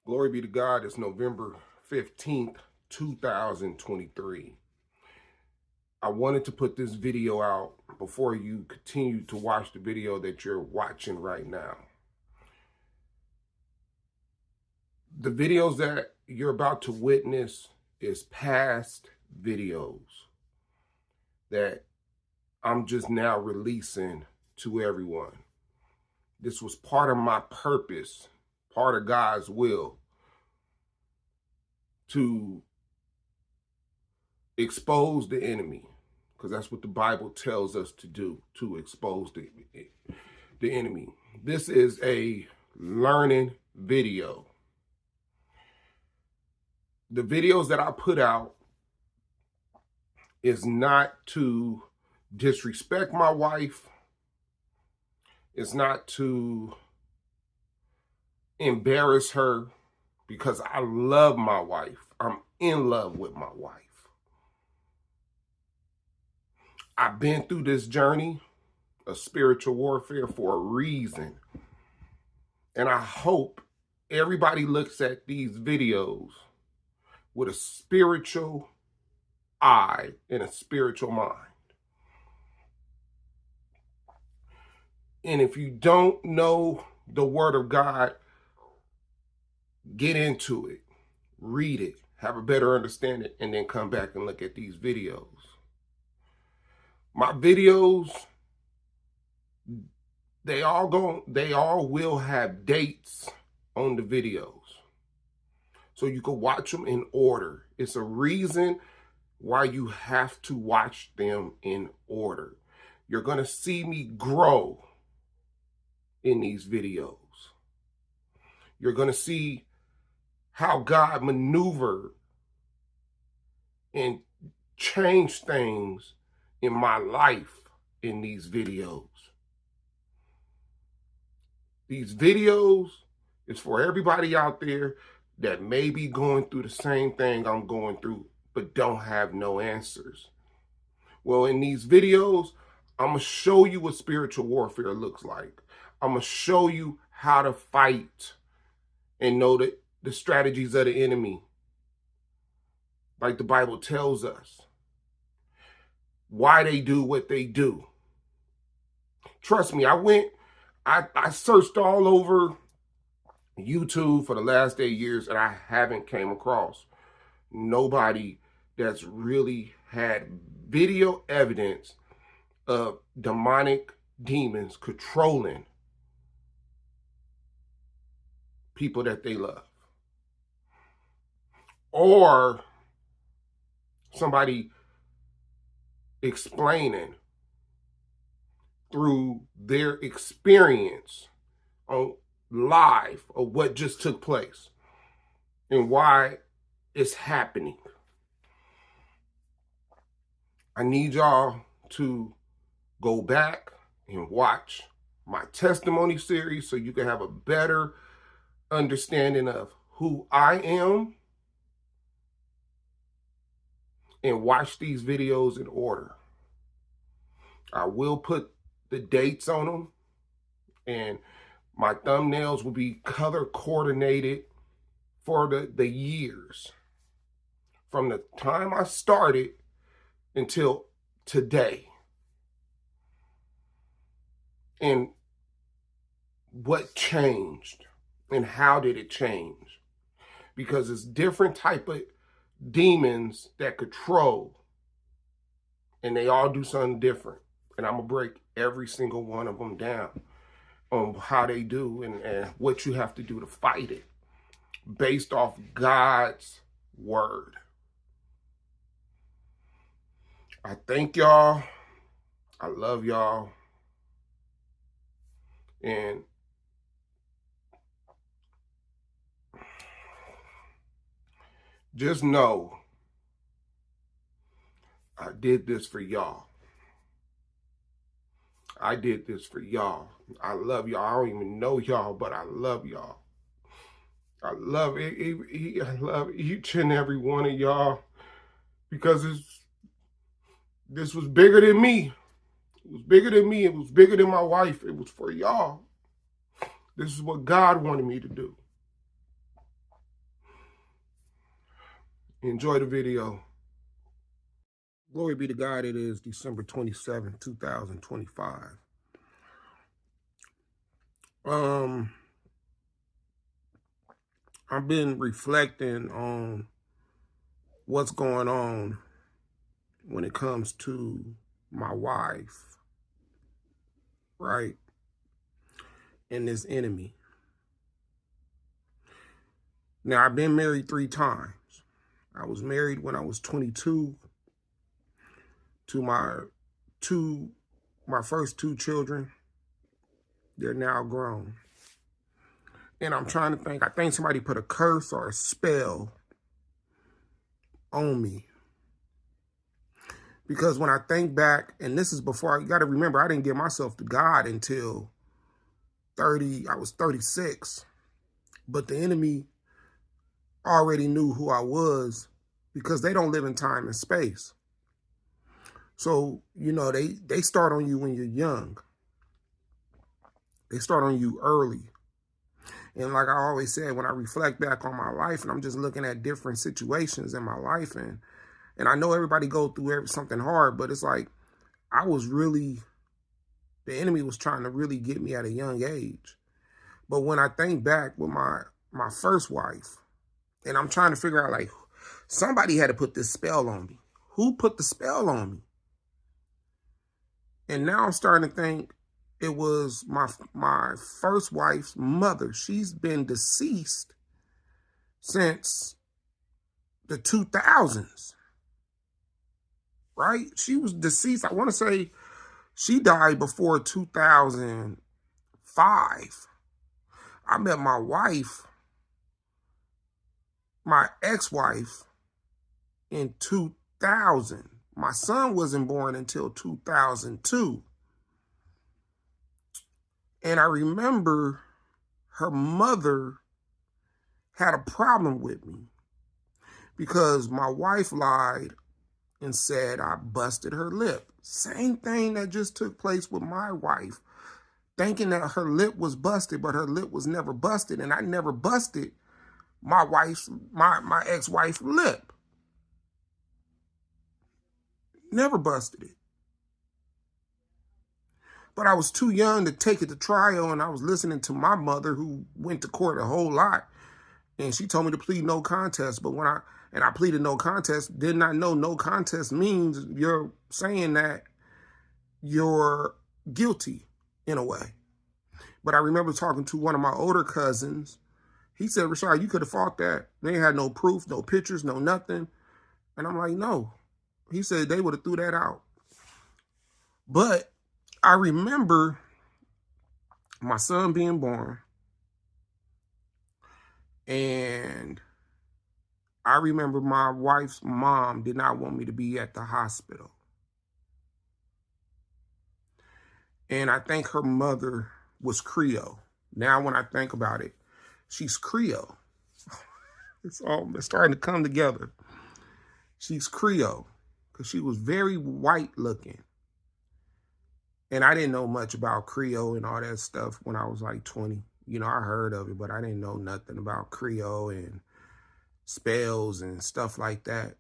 Glory be to God. It's November 15th, 2023. I wanted to put this video out before you continue to watch the video that you're watching right now. The videos that you're about to witness is past videos that I'm just now releasing to everyone. This was part of my purpose, part of God's will, to expose the enemy, because that's what the Bible tells us to do, to expose the enemy. This is a learning video. The videos that I put out is not to disrespect my wife. It's not to embarrass her, because I love my wife. I'm in love with my wife. I've been through this journey of spiritual warfare for a reason. And I hope everybody looks at these videos with a spiritual eye and a spiritual mind. And if you don't know the Word of God, get into it, read it, have a better understanding, and then come back and look at these videos. My videos, they all will have dates on the videos, so you can watch them in order. It's a reason why you have to watch them in order. You're going to see me grow in these videos. You're going to see how God maneuvered and changed things in my life in these videos. These videos is for everybody out there that may be going through the same thing I'm going through, but don't have no answers. Well, in these videos, I'm going to show you what spiritual warfare looks like. I'm going to show you how to fight and know that the strategies of the enemy, like the Bible tells us, why they do what they do. Trust me, I searched all over YouTube for the last 8 years, and I haven't came across nobody that's really had video evidence of demonic demons controlling people that they love, or somebody explaining through their experience on live of what just took place and why it's happening. I need y'all to go back and watch my testimony series so you can have a better understanding of who I am, and watch these videos in order. I will put the dates on them, and my thumbnails will be color coordinated for the years from the time I started until today, and what changed and how did it change, because it's different type of demons that control, and they all do something different, and I'm gonna break every single one of them down on how they do and what you have to do to fight it based off God's word. I thank y'all. I love y'all. And just know I did this for y'all. I did this for y'all. I love y'all. I don't even know y'all, but I love y'all. I love it. I love each and every one of y'all, because this was bigger than me. It was bigger than me. It was bigger than my wife. It was for y'all. This is what God wanted me to do. Enjoy the video. Glory be to God, it is December 27th, 2025. I've been reflecting on what's going on when it comes to my wife, right? And this enemy. Now, I've been married 3 times. I was married when I was 22 to my first 2 children. They're now grown. And I'm trying to think, I think somebody put a curse or a spell on me. Because when I think back, and this is before, you got to remember, I didn't give myself to God until I was 36. But the enemy already knew who I was because they don't live in time and space. So, you know, they start on you when you're young. They start on you early. And like I always said, when I reflect back on my life and I'm just looking at different situations in my life, and I know everybody go through something hard, but it's like the enemy was trying to really get me at a young age. But when I think back with my first wife, and I'm trying to figure out, like, somebody had to put this spell on me. Who put the spell on me? And now I'm starting to think it was my first wife's mother. She's been deceased since the 2000s, right? She was deceased. I want to say she died before 2005. I met my wife, my ex-wife, in 2000. My son wasn't born until 2002. And I remember her mother had a problem with me because my wife lied and said I busted her lip. Same thing that just took place with my wife, thinking that her lip was busted, but her lip was never busted. And I never busted my ex-wife's lip. Never busted it. But I was too young to take it to trial, and I was listening to my mother, who went to court a whole lot, and she told me to plead no contest. But when I pleaded no contest, did not know no contest means you're saying that you're guilty in a way. But I remember talking to one of my older cousins. He said, Rashad, you could have fought that. They had no proof, no pictures, no nothing. And I'm like, no. He said they would have threw that out. But I remember my son being born, and I remember my wife's mom did not want me to be at the hospital. And I think her mother was Creole. Now when I think about it, she's Creole. It's starting to come together. She's Creole because she was very white looking. And I didn't know much about Creole and all that stuff when I was like 20. You know, I heard of it, but I didn't know nothing about Creole and spells and stuff like that.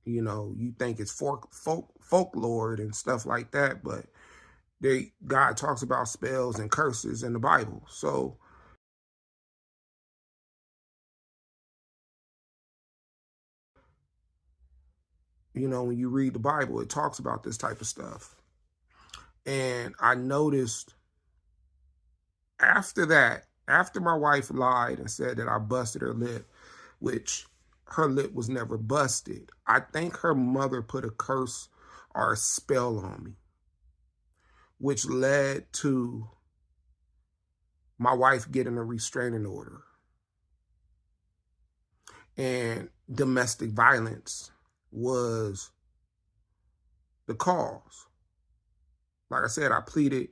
You know, you think it's folklore and stuff like that, but God talks about spells and curses in the Bible. So you know, when you read the Bible, it talks about this type of stuff. And I noticed after that, after my wife lied and said that I busted her lip, which her lip was never busted, I think her mother put a curse or a spell on me, which led to my wife getting a restraining order. And domestic violence was the cause. Like I said, I pleaded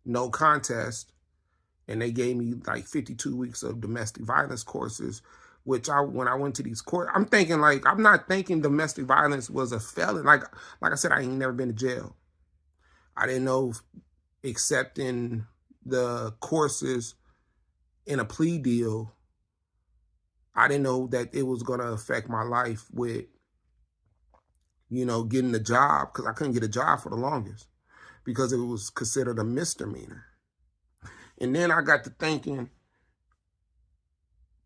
no contest, and they gave me like 52 weeks of domestic violence courses, which when I went to these courts, I'm not thinking domestic violence was a felony. Like I said, I ain't never been to jail. I didn't know if accepting the courses in a plea deal I didn't know that it was going to affect my life with, getting a job, because I couldn't get a job for the longest because it was considered a misdemeanor. And then I got to thinking,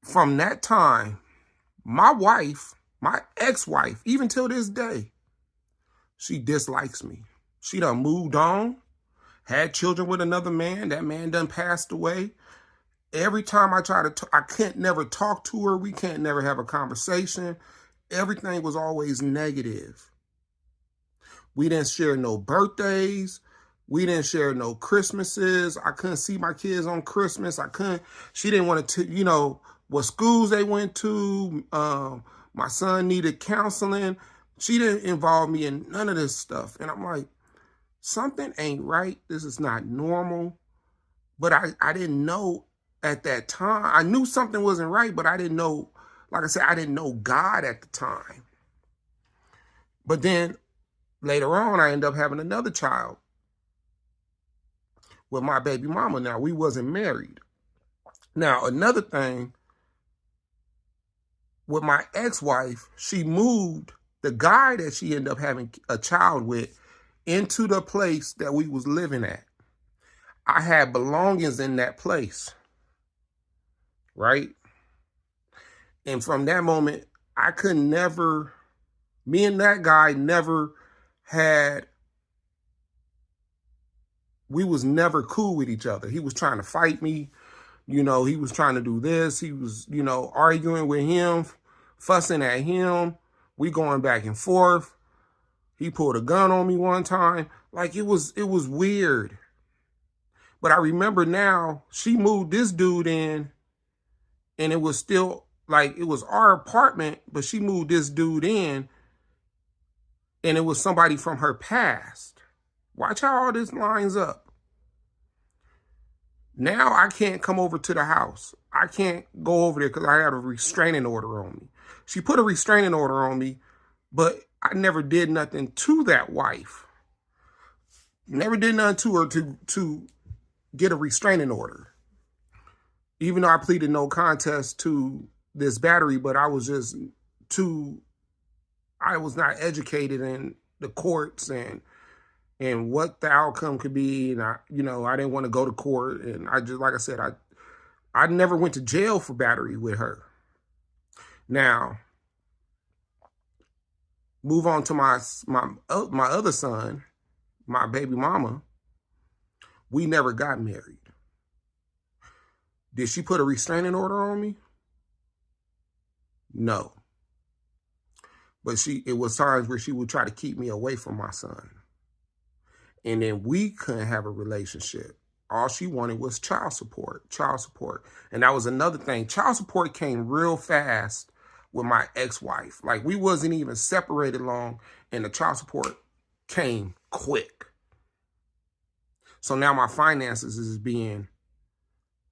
from that time, my wife, my ex-wife, even till this day, she dislikes me. She done moved on, had children with another man. That man done passed away. Every time I try to, I can't never talk to her. We can't never have a conversation. Everything was always negative. We didn't share no birthdays. We didn't share no Christmases. I couldn't see my kids on Christmas. She didn't want to, what schools they went to. My son needed counseling. She didn't involve me in none of this stuff. And I'm like, something ain't right. This is not normal. But I didn't know at that time. I knew something wasn't right, but I didn't know, like I said, I didn't know God at the time. But then later on, I ended up having another child with my baby mama. Now, we wasn't married. Now, another thing, with my ex-wife, she moved the guy that she ended up having a child with into the place that we was living at. I had belongings in that place, right? And from that moment, I could never, me and that guy never had, we was never cool with each other. He was trying to fight me. He was trying to do this. He was, arguing with him, fussing at him. We going back and forth. He pulled a gun on me one time. Like, it was weird. But I remember now, she moved this dude in, and it was still, like, it was our apartment, but she moved this dude in, and it was somebody from her past. Watch how all this lines up. Now I can't come over to the house. I can't go over there because I had a restraining order on me. She put a restraining order on me, but I never did nothing to that wife. Never did nothing to her to get a restraining order. Even though I pleaded no contest to this battery, but I was just I was not educated in the courts and what the outcome could be. And I didn't want to go to court. And I just, like I said, I never went to jail for battery with her. Now, move on to my other son, my baby mama. We never got married. Did she put a restraining order on me? No. But it was times where she would try to keep me away from my son. And then we couldn't have a relationship. All she wanted was child support. And that was another thing. Child support came real fast with my ex-wife. Like, we wasn't even separated long, and the child support came quick. So now my finances is being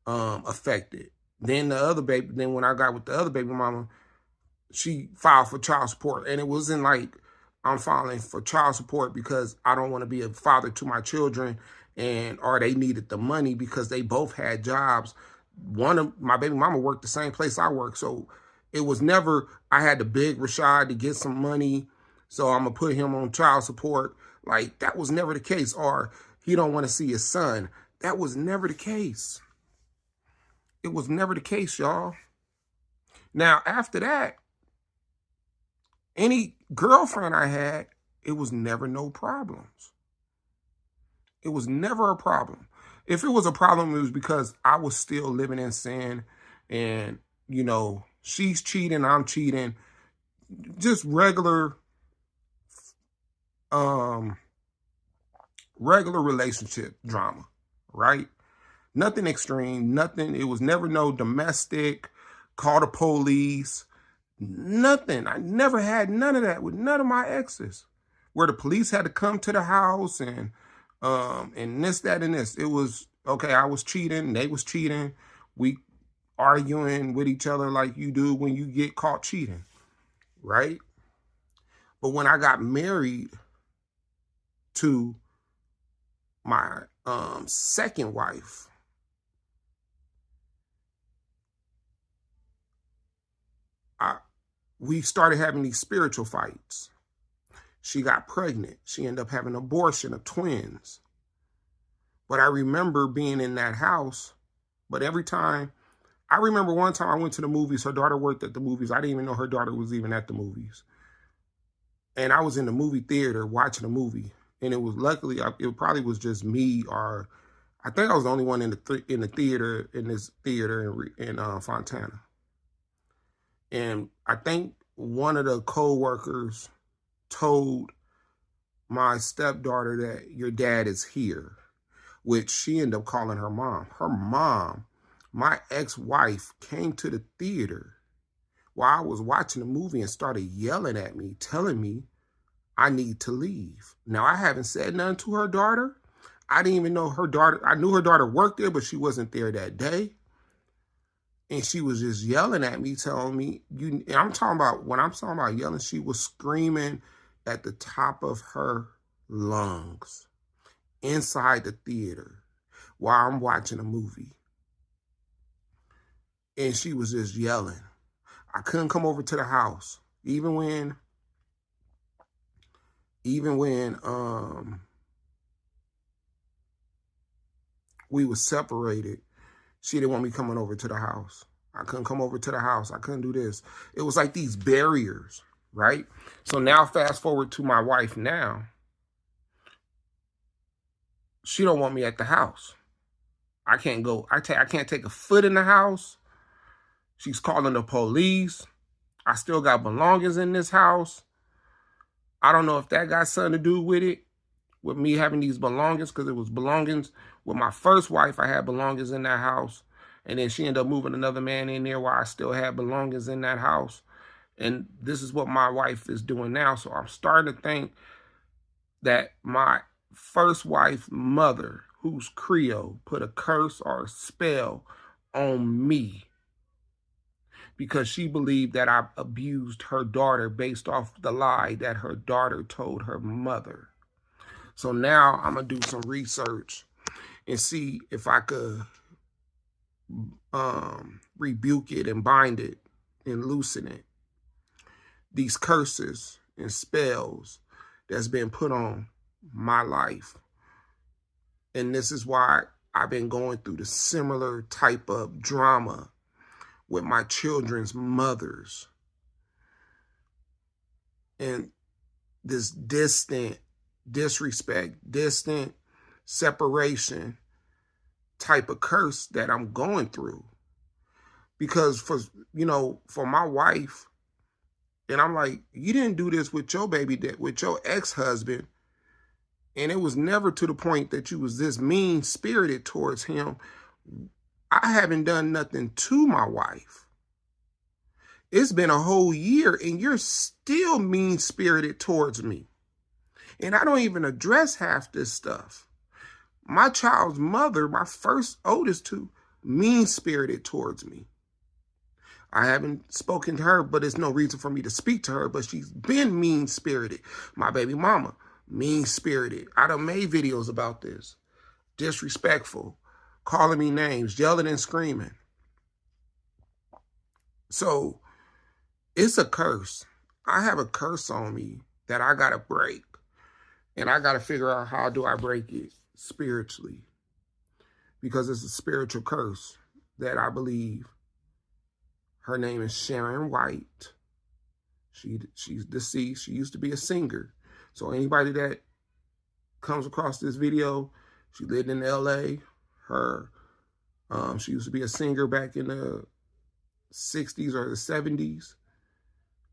affected. Then when I got with the other baby mama, she filed for child support. And it wasn't like I'm filing for child support because I don't want to be a father to my children, or they needed the money because they both had jobs. One of my baby mama worked the same place I work. So it was never, I had to beg Rashad to get some money, so I'm going to put him on child support. Like, that was never the case. Or he don't want to see his son. That was never the case. It was never the case, y'all. Now, after that, any girlfriend I had, it was never no problems. It was never a problem. If it was a problem, it was because I was still living in sin, and, she's cheating, I'm cheating. Just regular relationship drama, right? Nothing extreme, nothing. It was never no domestic, call the police, nothing. I never had none of that with none of my exes, where the police had to come to the house and this, that, and this. It was, okay, I was cheating, they was cheating. We arguing with each other like you do when you get caught cheating, right? But when I got married to my second wife, we started having these spiritual fights. She got pregnant. She ended up having an abortion of twins. But I remember being in that house. But every time, I remember one time I went to the movies. Her daughter worked at the movies. I didn't even know her daughter was even at the movies. And I was in the movie theater watching a movie. And it was luckily, it probably was just me, or I think I was the only one in the theater, in this theater in Fontana. And I think one of the co-workers told my stepdaughter that your dad is here, which she ended up calling her mom. Her mom, my ex-wife, came to the theater while I was watching the movie and started yelling at me, telling me I need to leave. Now, I haven't said nothing to her daughter. I didn't even know her daughter. I knew her daughter worked there, but she wasn't there that day. And she was just yelling at me, telling me, when I'm talking about yelling, she was screaming at the top of her lungs inside the theater while I'm watching a movie. And she was just yelling. I couldn't come over to the house. Even when we were separated, she didn't want me coming over to the house. I couldn't come over to the house. I couldn't do this. It was like these barriers, right? So now fast forward to my wife now. She don't want me at the house. I can't go. I can't take a foot in the house. She's calling the police. I still got belongings in this house. I don't know if that got something to do with it, with me having these belongings, because it was belongings with my first wife. I had belongings in that house. And then she ended up moving another man in there while I still had belongings in that house. And this is what my wife is doing now. So I'm starting to think that my first wife's mother, who's Creole, put a curse or a spell on me because she believed that I abused her daughter based off the lie that her daughter told her mother. So now I'm going to do some research and see if I could rebuke it and bind it and loosen it. These curses and spells that's been put on my life. And this is why I've been going through the similar type of drama with my children's mothers. And this distant disrespect, distant separation type of curse that I'm going through. Because for my wife, and I'm like, you didn't do this with your baby, with your ex-husband, and it was never to the point that you was this mean-spirited towards him. I haven't done nothing to my wife. It's been a whole year, and you're still mean-spirited towards me. And I don't even address half this stuff. My child's mother, my first oldest two, mean-spirited towards me. I haven't spoken to her, but there's no reason for me to speak to her, but she's been mean-spirited. My baby mama, mean-spirited. I done made videos about this. Disrespectful, calling me names, yelling and screaming. So it's a curse. I have a curse on me that I got to break. And I got to figure out how do I break it spiritually. Because it's a spiritual curse that I believe. Her name is Sharon White. She's deceased. She used to be a singer. So anybody that comes across this video, she lived in LA. She used to be a singer back in the 60s or the 70s.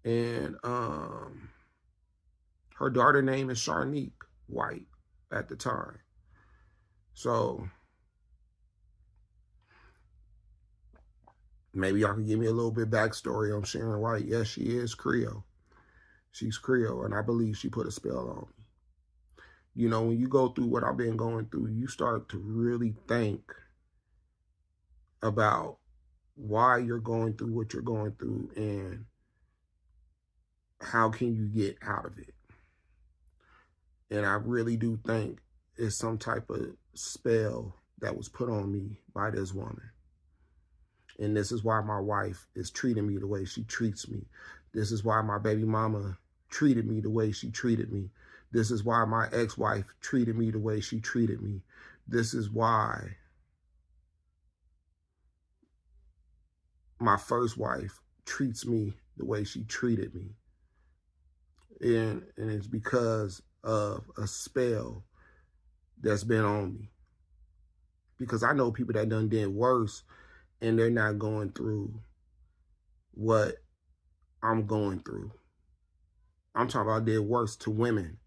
And her daughter name is Sharnique White at the time. So maybe y'all can give me a little bit backstory on Sharon White. Yes, she is Creole. She's Creole, and I believe she put a spell on me. You know, when you go through what I've been going through, you start to really think about why you're going through what you're going through and how can you get out of it. And I really do think it's some type of spell that was put on me by this woman. And this is why my wife is treating me the way she treats me. This is why my baby mama treated me the way she treated me. This is why my ex-wife treated me the way she treated me. This is why my first wife treats me the way she treated me. And it's because of a spell that's been on me. Because I know people that done did worse and they're not going through what I'm going through. I'm talking about did worse to women.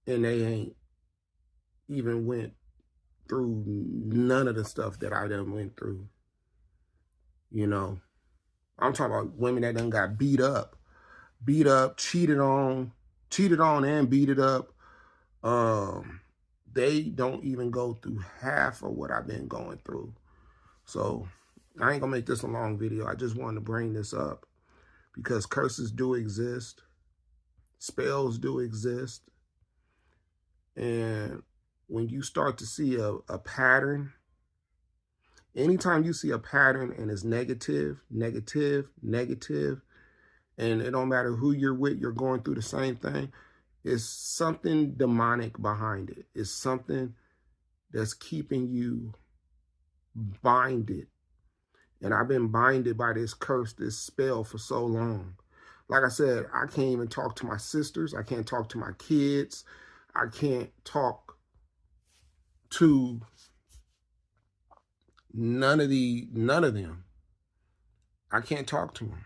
And they ain't even went through none of the stuff that I done went through. You know, I'm talking about women that done got beat up, cheated on and beat it up. They don't even go through half of what I've been going through. So I ain't gonna make this a long video. I just wanted to bring this up because curses do exist. Spells do exist. And when you start to see a pattern, anytime you see a pattern and it's negative, and it don't matter who you're with, you're going through the same thing, it's something demonic behind it. It's something that's keeping you binded. And I've been binded by this curse, this spell for so long. Like I said, I can't even talk to my sisters. I can't talk to my kids. I can't talk to none of them. I can't talk to them.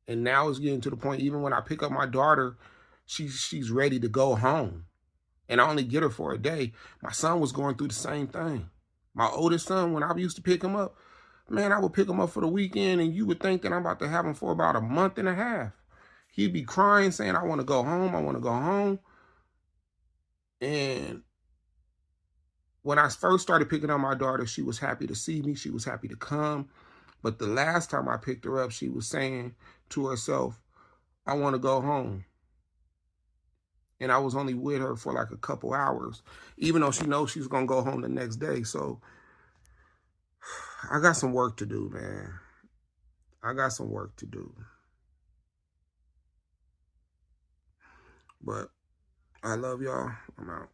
And now it's getting to the point, even when I pick up my daughter, she's ready to go home. And I only get her for a day. My son was going through the same thing. My oldest son, when I used to pick him up, man, I would pick him up for the weekend and you would think that I'm about to have him for about a month and a half. He'd be crying, saying, I want to go home, I want to go home. And when I first started picking up my daughter, she was happy to see me. She was happy to come. But the last time I picked her up, she was saying to herself, I want to go home. And I was only with her for like a couple hours, even though she knows she's going to go home the next day. So I got some work to do, man. I got some work to do. But I love y'all. I'm out.